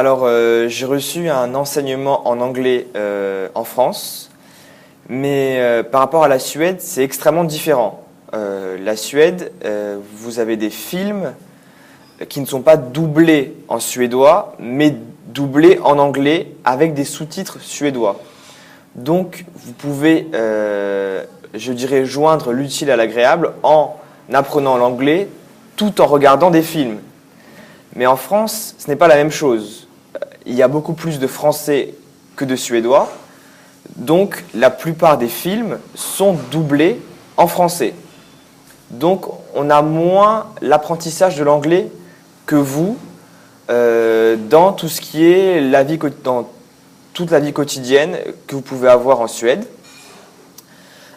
Alors, j'ai reçu un enseignement en anglais en France, mais par rapport à la Suède, c'est extrêmement différent. La Suède, vous avez des films qui ne sont pas doublés en suédois, mais doublés en anglais avec des sous-titres suédois. Donc, vous pouvez, je dirais, joindre l'utile à l'agréable en apprenant l'anglais tout en regardant des films. Mais en France, ce n'est pas la même chose. Il y a beaucoup plus de Français que de Suédois, donc la plupart des films sont doublés en français. Donc on a moins l'apprentissage de l'anglais que vous dans tout ce qui est dans toute la vie quotidienne que vous pouvez avoir en Suède.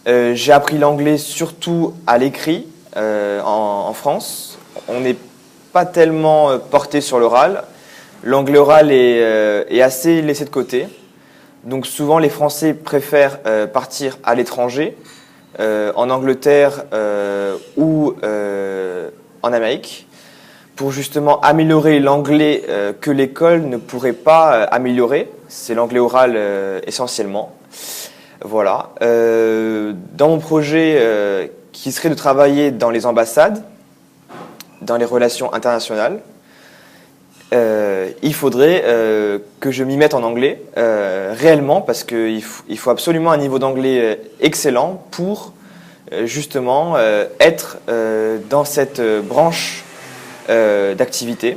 J'ai appris l'anglais surtout à l'écrit en France. On n'est pas tellement porté sur l'oral. L'anglais oral est assez laissé de côté. Donc souvent les Français préfèrent partir à l'étranger, en Angleterre ou en Amérique, pour justement améliorer l'anglais que l'école ne pourrait pas améliorer. C'est l'anglais oral essentiellement. Voilà. Dans mon projet qui serait de travailler dans les ambassades, dans les relations internationales, il faudrait que je m'y mette en anglais réellement, parce qu'il faut absolument un niveau d'anglais excellent pour justement être dans cette branche d'activité.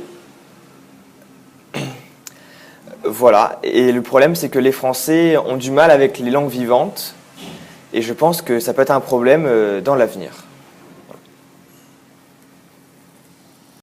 Voilà, et le problème c'est que les Français ont du mal avec les langues vivantes, et je pense que ça peut être un problème dans l'avenir.